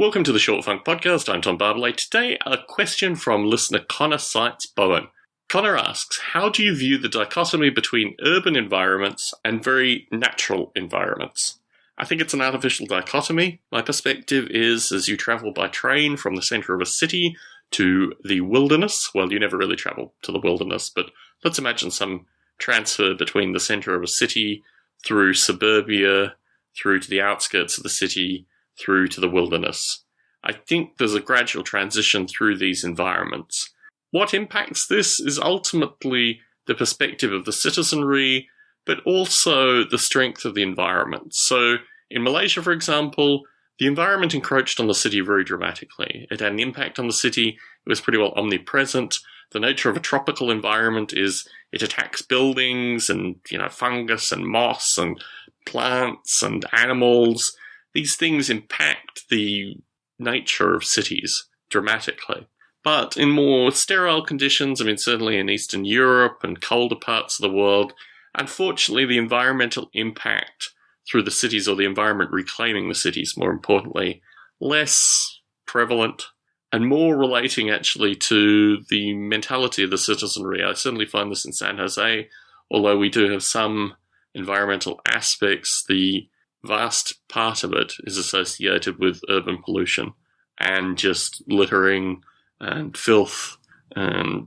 Welcome to the Short Funk Podcast. I'm Tom Barbalet. Today, a question from listener Connor Seitz Bowen. Connor asks, how do you view the dichotomy between urban environments and very natural environments? I think it's an artificial dichotomy. My perspective is, as you travel by train from the centre of a city to the wilderness, well, you never really travel to the wilderness, but let's imagine some transfer between the centre of a city through suburbia, through to the outskirts of the city, through to the wilderness. I think there's a gradual transition through these environments. What impacts this is ultimately the perspective of the citizenry, but also the strength of the environment. So in Malaysia, for example, the environment encroached on the city very dramatically. It had an impact on the city. It was pretty well omnipresent. The nature of a tropical environment is it attacks buildings and, fungus and moss and plants and animals. These things impact the nature of cities dramatically. But in more sterile conditions, certainly in Eastern Europe and colder parts of the world, unfortunately the environmental impact through the cities, or the environment reclaiming the cities, more importantly, less prevalent and more relating actually to the mentality of the citizenry. I certainly find this in San Jose, although we do have some environmental aspects. The vast part of it is associated with urban pollution and just littering and filth and,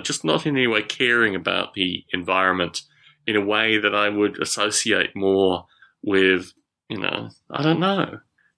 just not in any way caring about the environment in a way that I would associate more with,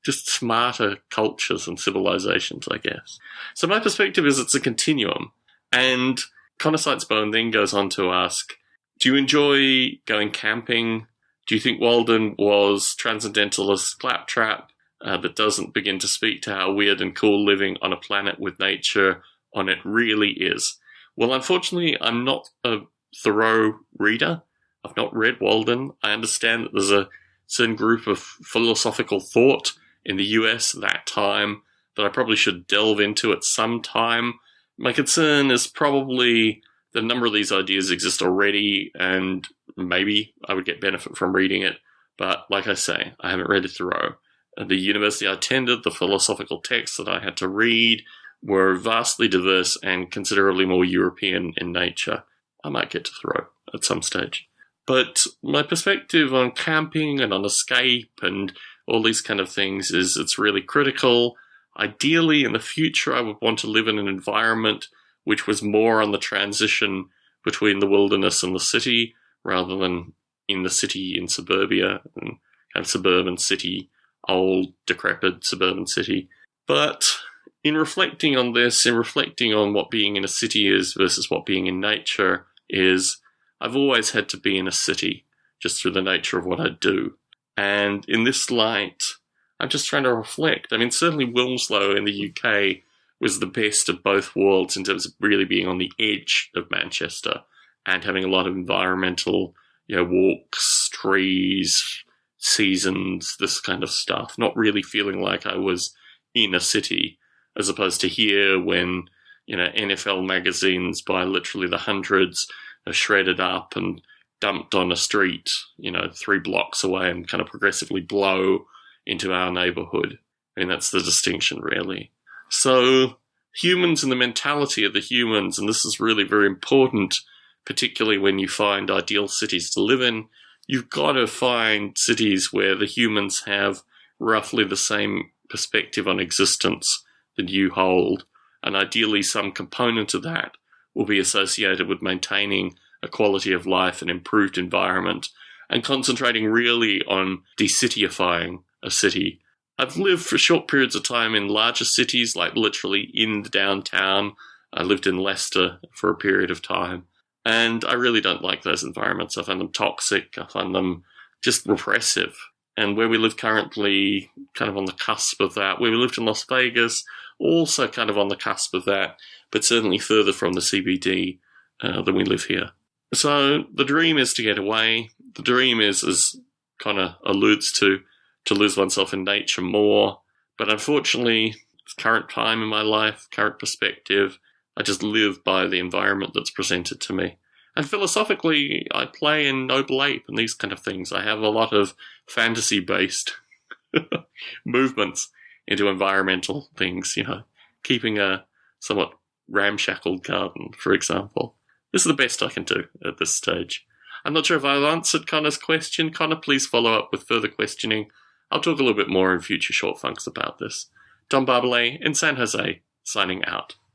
just smarter cultures and civilizations, I guess. So my perspective is it's a continuum. And Connor Seitz-Bowen then goes on to ask, do you enjoy going camping? Do you think Walden was transcendentalist claptrap that doesn't begin to speak to how weird and cool living on a planet with nature on it really is? Well, unfortunately, I'm not a thorough reader. I've not read Walden. I understand that there's a certain group of philosophical thought in the US at that time that I probably should delve into at some time. My concern is probably the number of these ideas exist already, and maybe I would get benefit from reading it. But like I say, I haven't read it through. The university I attended, the philosophical texts that I had to read were vastly diverse and considerably more European in nature. I might get to Thoreau at some stage. But my perspective on camping and on escape and all these kind of things is it's really critical. Ideally, in the future, I would want to live in an environment which was more on the transition between the wilderness and the city, rather than in the city in suburbia and kind of suburban city, old, decrepit suburban city. But in reflecting on this, in reflecting on what being in a city is versus what being in nature is, I've always had to be in a city, just through the nature of what I do. And in this light, I'm just trying to reflect. Certainly Wilmslow in the UK was the best of both worlds in terms of really being on the edge of Manchester and having a lot of environmental, walks, trees, seasons, this kind of stuff. Not really feeling like I was in a city, as opposed to here when, NFL magazines by literally the hundreds are shredded up and dumped on a street, 3 blocks away and kind of progressively blow into our neighborhood. That's the distinction, really. So humans and the mentality of the humans, and this is really very important, particularly when you find ideal cities to live in, you've got to find cities where the humans have roughly the same perspective on existence that you hold. And ideally, some component of that will be associated with maintaining a quality of life and improved environment and concentrating really on decityifying a city. I've lived for short periods of time in larger cities, like literally in the downtown. I lived in Leicester for a period of time, and I really don't like those environments. I find them toxic. I find them just repressive. And where we live currently, kind of on the cusp of that. Where we lived in Las Vegas, also kind of on the cusp of that, but certainly further from the CBD than we live here. So the dream is to get away. The dream is, as Connor alludes to lose oneself in nature more. But unfortunately, current time in my life, current perspective, I just live by the environment that's presented to me. And philosophically, I play in Noble Ape and these kind of things. I have a lot of fantasy-based movements into environmental things, keeping a somewhat ramshackle garden, for example. This is the best I can do at this stage. I'm not sure if I've answered Connor's question. Connor, please follow up with further questioning. I'll talk a little bit more in future short funks about this. Tom Barbalet in San Jose, signing out.